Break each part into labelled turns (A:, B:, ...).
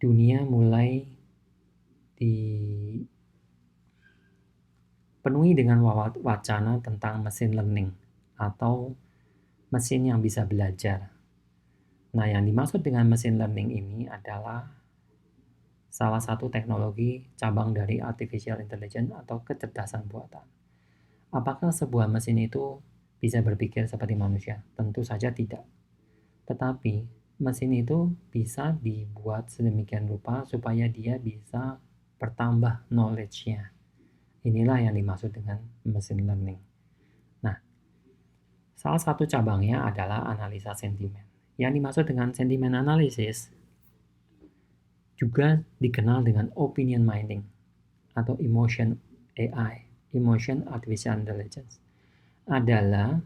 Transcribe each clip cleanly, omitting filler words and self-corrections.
A: dunia mulai dipenuhi dengan wacana tentang machine learning atau mesin yang bisa belajar. Nah, yang dimaksud dengan machine learning ini adalah salah satu teknologi cabang dari artificial intelligence atau kecerdasan buatan. Apakah sebuah mesin itu bisa berpikir seperti manusia? Tentu saja tidak. Tetapi mesin itu bisa dibuat sedemikian rupa supaya dia bisa bertambah knowledge-nya. Inilah yang dimaksud dengan machine learning. Nah, salah satu cabangnya adalah analisa sentimen. Yang dimaksud dengan sentimen analysis juga dikenal dengan opinion mining atau emotion AI, emotion artificial intelligence, adalah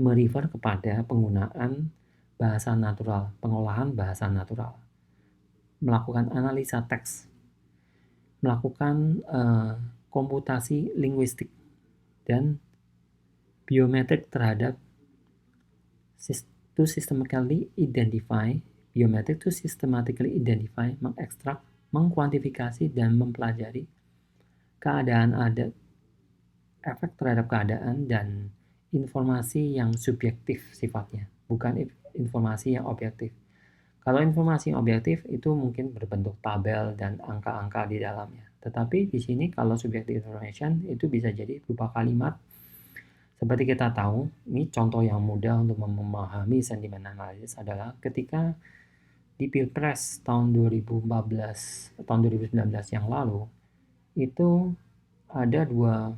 A: merefer kepada penggunaan bahasa natural, pengolahan bahasa natural, melakukan analisa teks, melakukan komputasi linguistik, dan biometrik terhadap to systematically identify, mengekstrak, mengkuantifikasi, dan mempelajari keadaan adat, efek terhadap keadaan, dan informasi yang subjektif sifatnya, bukan informasi yang objektif. Kalau informasi yang objektif itu mungkin berbentuk tabel dan angka-angka di dalamnya. Tetapi di sini kalau subjective information itu bisa jadi berupa kalimat. Seperti kita tahu, ini contoh yang mudah untuk memahami sentimen analysis adalah ketika di Pilpres tahun 2014, tahun 2019 yang lalu, itu ada dua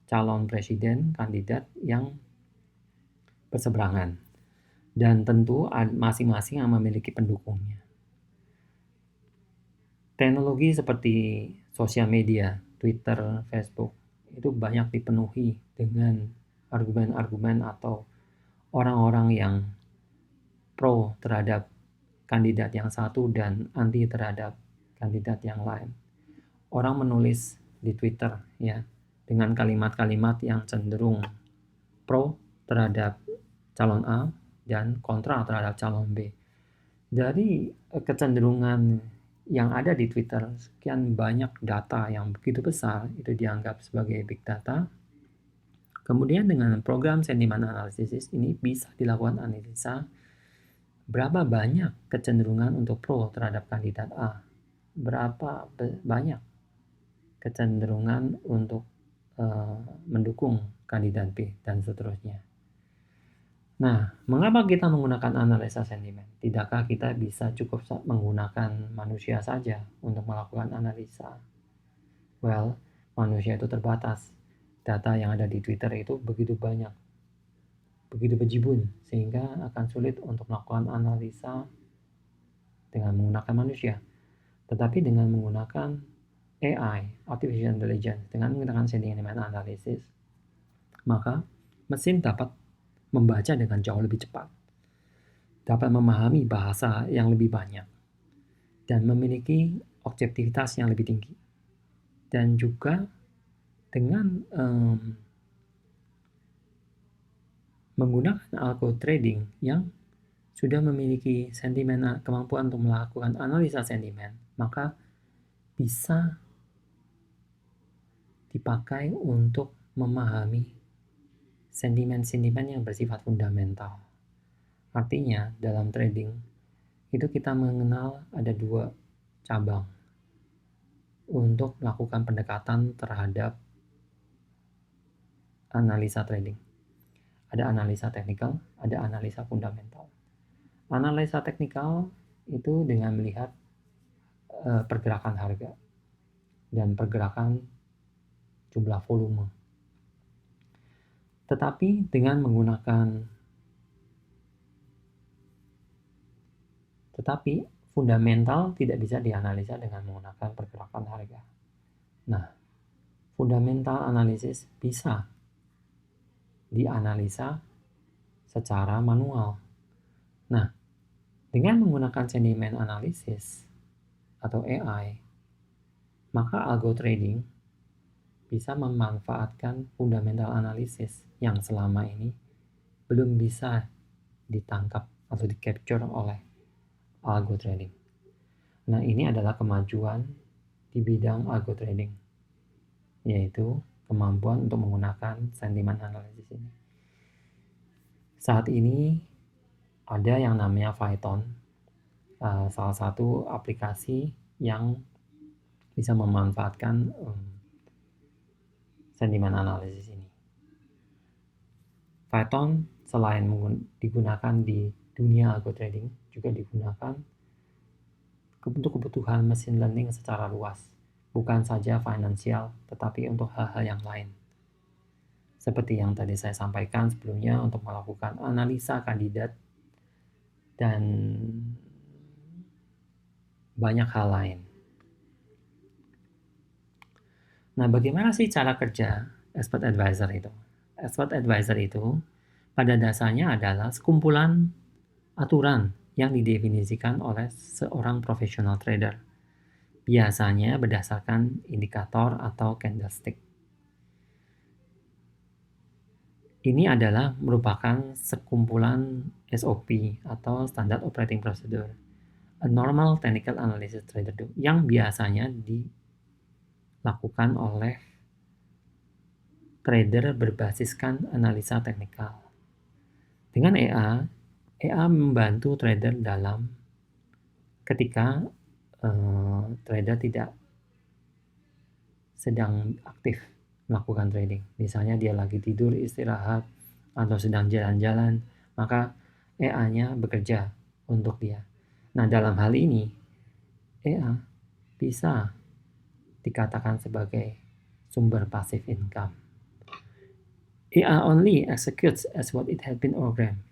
A: calon presiden kandidat yang berseberangan. Dan tentu masing-masing yang memiliki pendukungnya. Teknologi seperti sosial media, Twitter, Facebook, itu banyak dipenuhi dengan argumen-argumen atau orang-orang yang pro terhadap kandidat yang satu dan anti terhadap kandidat yang lain. Orang menulis di Twitter ya dengan kalimat-kalimat yang cenderung pro terhadap calon A dan kontra terhadap calon B. Dari kecenderungan yang ada di Twitter, sekian banyak data yang begitu besar, itu dianggap sebagai big data. Kemudian dengan program sentiment analysis ini bisa dilakukan analisa berapa banyak kecenderungan untuk pro terhadap kandidat A, berapa banyak kecenderungan untuk mendukung kandidat B, dan seterusnya. Nah, mengapa kita menggunakan analisa sentimen? Tidakkah kita bisa cukup menggunakan manusia saja untuk melakukan analisa? Well, manusia itu terbatas. Data yang ada di Twitter itu begitu banyak, begitu bejibun, sehingga akan sulit untuk melakukan analisa dengan menggunakan manusia. Tetapi dengan menggunakan AI, Artificial Intelligence, dengan menggunakan sentiment analysis, maka mesin dapat membaca dengan jauh lebih cepat, dapat memahami bahasa yang lebih banyak, dan memiliki objektivitas yang lebih tinggi. Dan juga dengan menggunakan algo trading yang sudah memiliki sentimen, kemampuan untuk melakukan analisa sentimen, maka bisa dipakai untuk memahami sentimen-sentimen yang bersifat fundamental. Artinya, dalam trading, itu kita mengenal ada dua cabang untuk melakukan pendekatan terhadap analisa trading. Ada analisa teknikal, ada analisa fundamental. Analisa teknikal itu dengan melihat pergerakan harga dan pergerakan jumlah volume. Tetapi dengan menggunakan fundamental tidak bisa dianalisa dengan menggunakan pergerakan harga. Nah, fundamental analysis bisa dianalisa secara manual. Nah, dengan menggunakan sentiment analysis atau AI, maka algo trading bisa memanfaatkan fundamental analysis yang selama ini belum bisa ditangkap atau di-capture oleh algo trading. Nah, ini adalah kemajuan di bidang algo trading, yaitu kemampuan untuk menggunakan sentimen analisis ini. Saat ini ada yang namanya Python, salah satu aplikasi yang bisa memanfaatkan sentimen analisis ini. Python selain digunakan di dunia algo trading, juga digunakan untuk kebutuhan machine learning secara luas, bukan saja finansial, tetapi untuk hal-hal yang lain. Seperti yang tadi saya sampaikan sebelumnya, untuk melakukan analisa kandidat dan banyak hal lain. Nah, bagaimana sih cara kerja Expert Advisor itu? Expert Advisor itu pada dasarnya adalah sekumpulan aturan yang didefinisikan oleh seorang profesional trader, biasanya berdasarkan indikator atau candlestick. Ini adalah merupakan sekumpulan SOP atau Standard Operating Procedure, a normal technical analysis trader do, yang biasanya dilakukan oleh trader berbasiskan analisa teknikal. Dengan EA membantu trader dalam ketika trader tidak sedang aktif melakukan trading. Misalnya dia lagi tidur, istirahat, atau sedang jalan-jalan, maka EA-nya bekerja untuk dia. Nah, dalam hal ini, EA bisa dikatakan sebagai sumber passive income. EA only executes as what it has been programmed.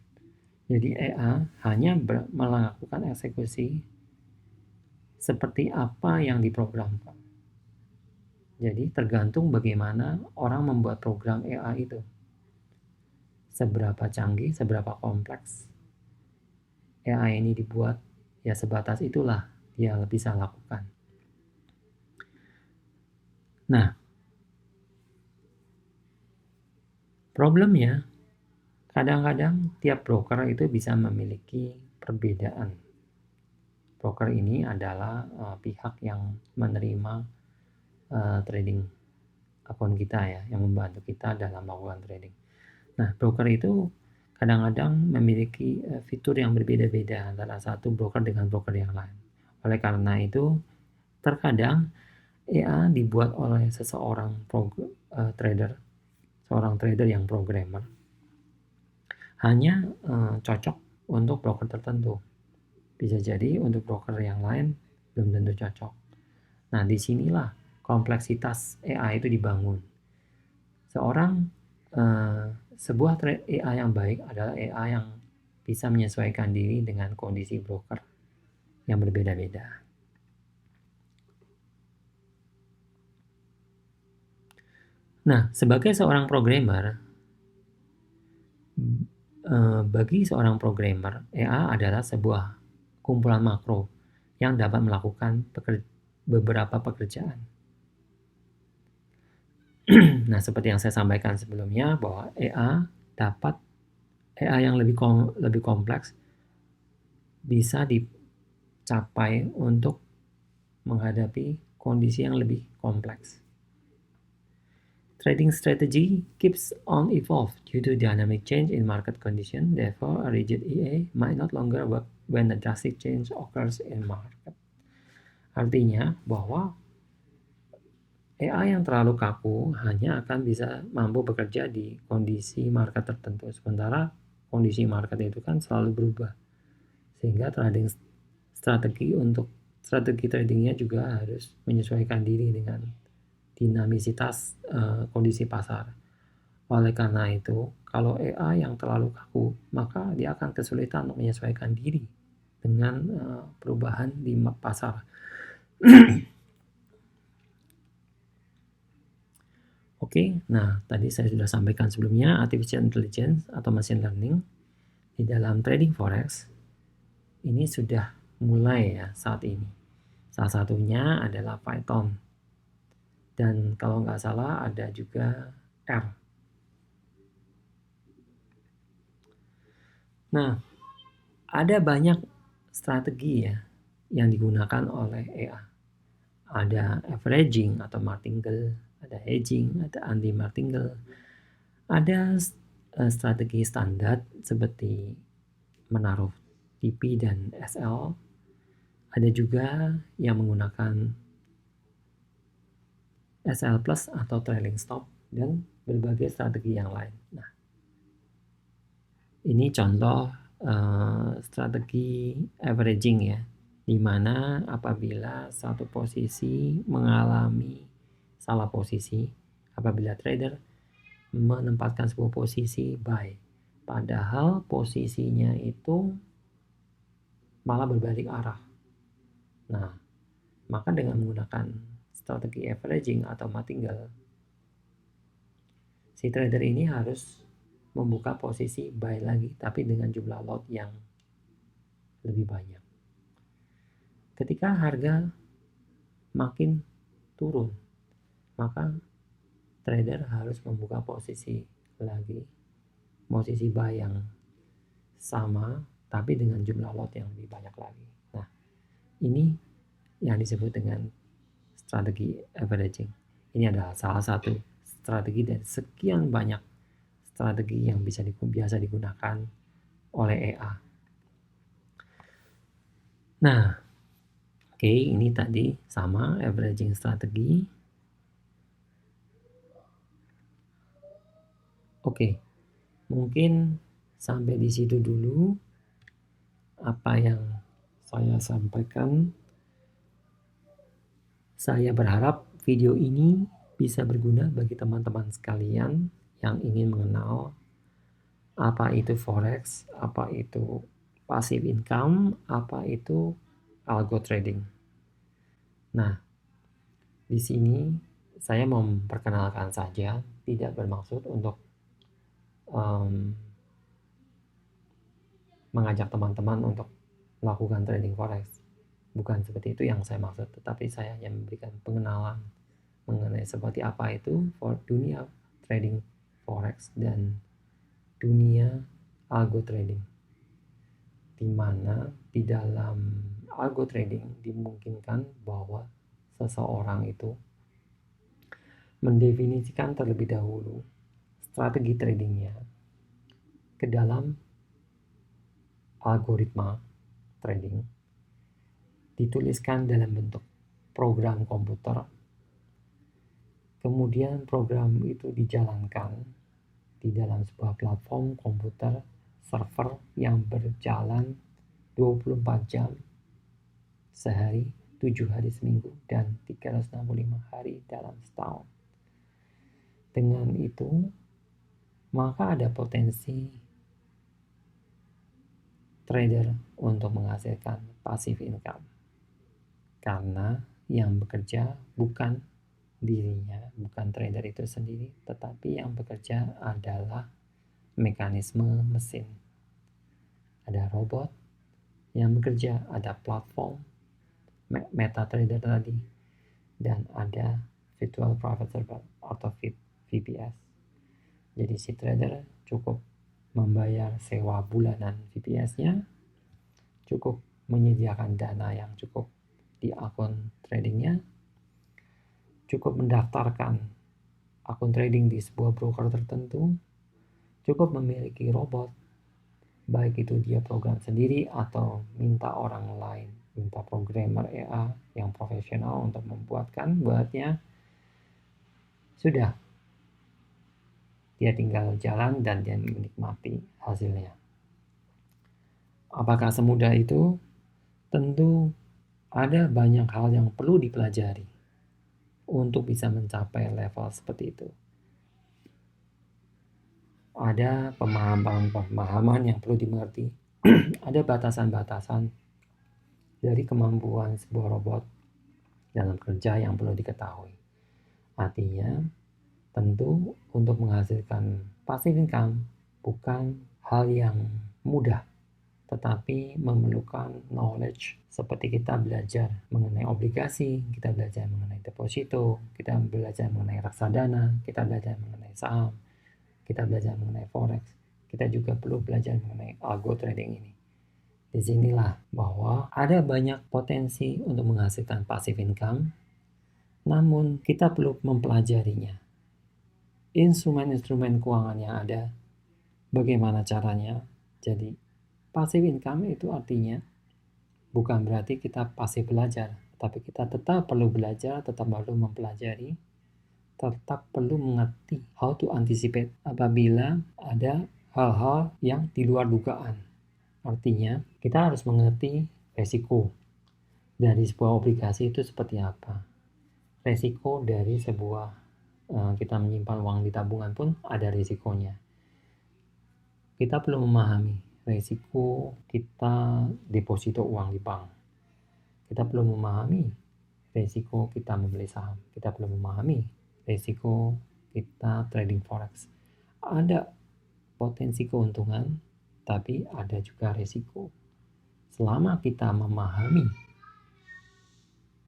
A: Jadi EA hanya melakukan eksekusi seperti apa yang diprogramkan. Jadi tergantung bagaimana orang membuat program EA itu. Seberapa canggih, seberapa kompleks EA ini dibuat, ya sebatas itulah dia bisa lakukan. Nah, problemnya kadang-kadang tiap broker itu bisa memiliki perbedaan. Broker ini adalah pihak yang menerima trading akun kita ya, yang membantu kita dalam melakukan trading. Nah, broker itu kadang-kadang memiliki fitur yang berbeda-beda antara satu broker dengan broker yang lain. Oleh karena itu, terkadang EA dibuat oleh seorang trader yang programmer, hanya cocok untuk broker tertentu. Bisa jadi untuk broker yang lain belum tentu cocok. Nah, disinilah kompleksitas EA itu dibangun. Sebuah EA yang baik adalah EA yang bisa menyesuaikan diri dengan kondisi broker yang berbeda-beda. Nah, sebagai seorang programmer, bagi seorang programmer, EA adalah sebuah kumpulan makro yang dapat melakukan beberapa pekerjaan. Nah, seperti yang saya sampaikan sebelumnya, bahwa EA yang lebih kompleks bisa dicapai untuk menghadapi kondisi yang lebih kompleks. Trading strategy keeps on evolve due to dynamic change in market condition. Therefore, a rigid EA might not longer work when a drastic change occurs in market. Artinya bahwa EA yang terlalu kaku hanya akan bisa mampu bekerja di kondisi market tertentu. Sementara kondisi market itu kan selalu berubah. Sehingga strategi tradingnya juga harus menyesuaikan diri dengan dinamisitas kondisi pasar. Oleh karena itu, kalau EA yang terlalu kaku, maka dia akan kesulitan untuk menyesuaikan diri dengan perubahan di pasar. Oke, nah tadi saya sudah sampaikan sebelumnya, artificial intelligence atau machine learning di dalam trading forex ini sudah mulai ya saat ini. Salah satunya adalah Python. Dan kalau nggak salah ada juga R. Nah, ada banyak strategi ya yang digunakan oleh EA. Ada averaging atau martingale, ada hedging, ada anti-martingale, ada strategi standar seperti menaruh TP dan SL. Ada juga yang menggunakan SL plus atau trailing stop dan berbagai strategi yang lain. Nah, ini contoh strategi averaging ya, di mana apabila satu posisi mengalami salah posisi, apabila trader menempatkan sebuah posisi buy, padahal posisinya itu malah berbalik arah. Nah, maka dengan menggunakan strategi averaging atau martingale, si trader ini harus membuka posisi buy lagi, tapi dengan jumlah lot yang lebih banyak. Ketika harga makin turun, maka trader harus membuka posisi lagi, posisi buy yang sama, tapi dengan jumlah lot yang lebih banyak lagi. Nah, ini yang disebut dengan strategi averaging. Ini adalah salah satu strategi dari sekian banyak strategi yang biasa digunakan oleh EA. Nah, oke, ini tadi sama averaging strategi. Oke, mungkin sampai di situ dulu apa yang saya sampaikan. Saya berharap video ini bisa berguna bagi teman-teman sekalian yang ingin mengenal apa itu forex, apa itu passive income, apa itu algo trading. Nah, di sini saya mau memperkenalkan saja, tidak bermaksud untuk mengajak teman-teman untuk melakukan trading forex. Bukan seperti itu yang saya maksud, tetapi saya hanya memberikan pengenalan mengenai seperti apa itu dunia trading forex dan dunia algo trading, di mana di dalam algo trading dimungkinkan bahwa seseorang itu mendefinisikan terlebih dahulu strategi tradingnya ke dalam algoritma trading, dituliskan dalam bentuk program komputer, kemudian program itu dijalankan di dalam sebuah platform komputer server yang berjalan 24 jam sehari, 7 hari seminggu, dan 365 hari dalam setahun. Dengan itu, maka ada potensi trader untuk menghasilkan passive income. Karena yang bekerja bukan dirinya, bukan trader itu sendiri, tetapi yang bekerja adalah mekanisme mesin. Ada robot yang bekerja, ada platform MetaTrader tadi, dan ada virtual private server atau VPS. Jadi si trader cukup membayar sewa bulanan VPS-nya, cukup menyediakan dana yang cukup di akun tradingnya, cukup mendaftarkan akun trading di sebuah broker tertentu, cukup memiliki robot, baik itu dia program sendiri atau minta orang lain, minta programmer EA yang profesional untuk membuatkan buatnya, sudah, dia tinggal jalan dan dia menikmati hasilnya. Apakah semudah itu? Tentu ada banyak hal yang perlu dipelajari untuk bisa mencapai level seperti itu. Ada pemahaman yang perlu dimengerti. Ada batasan-batasan dari kemampuan sebuah robot dalam kerja yang perlu diketahui. Artinya, tentu untuk menghasilkan passive income bukan hal yang mudah, tetapi memerlukan knowledge seperti kita belajar mengenai obligasi, kita belajar mengenai deposito, kita belajar mengenai reksadana, kita belajar mengenai saham, kita belajar mengenai forex, kita juga perlu belajar mengenai algo trading ini. Disinilah bahwa ada banyak potensi untuk menghasilkan passive income, namun kita perlu mempelajarinya. Instrumen-instrumen keuangan yang ada, bagaimana caranya. Jadi, passive income itu artinya bukan berarti kita pasif belajar, tapi kita tetap perlu belajar, tetap perlu mempelajari, tetap perlu mengerti how to anticipate apabila ada hal-hal yang di luar dugaan. Artinya, kita harus mengerti resiko dari sebuah obligasi itu seperti apa. Resiko dari sebuah kita menyimpan uang di tabungan pun ada risikonya. Kita perlu memahami resiko kita deposito uang di bank. Kita perlu memahami resiko kita membeli saham. Kita perlu memahami resiko kita trading forex. Ada potensi keuntungan, tapi ada juga resiko. Selama kita memahami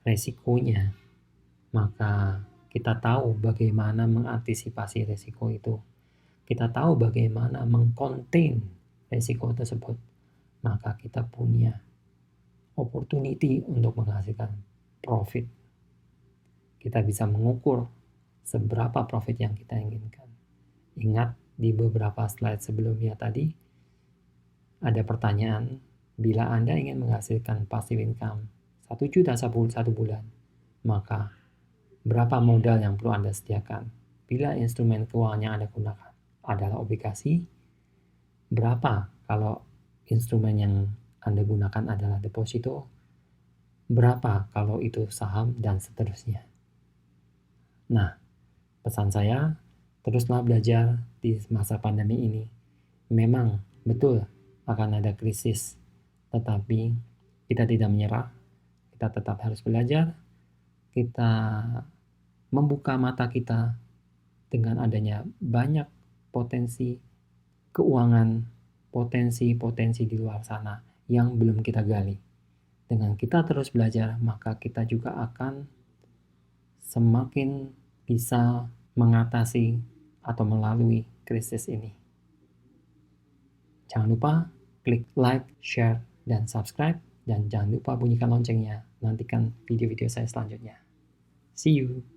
A: resikonya, maka kita tahu bagaimana mengantisipasi resiko itu. Kita tahu bagaimana mengcontain resiko tersebut. Maka kita punya opportunity untuk menghasilkan profit. Kita bisa mengukur seberapa profit yang kita inginkan. Ingat di beberapa slide sebelumnya tadi, ada pertanyaan, bila Anda ingin menghasilkan passive income 1 juta satu bulan, maka berapa modal yang perlu Anda sediakan? Bila instrumen keuangan yang Anda gunakan adalah obligasi, berapa kalau instrumen yang Anda gunakan adalah deposito? Berapa kalau itu saham dan seterusnya? Nah, pesan saya, teruslah belajar di masa pandemi ini. Memang betul akan ada krisis, tetapi kita tidak menyerah. Kita tetap harus belajar. Kita membuka mata kita dengan adanya banyak potensi keuangan, potensi-potensi di luar sana yang belum kita gali. Dengan kita terus belajar, maka kita juga akan semakin bisa mengatasi atau melalui krisis ini. Jangan lupa klik like, share, dan subscribe. Dan jangan lupa bunyikan loncengnya. Nantikan video-video saya selanjutnya. See you!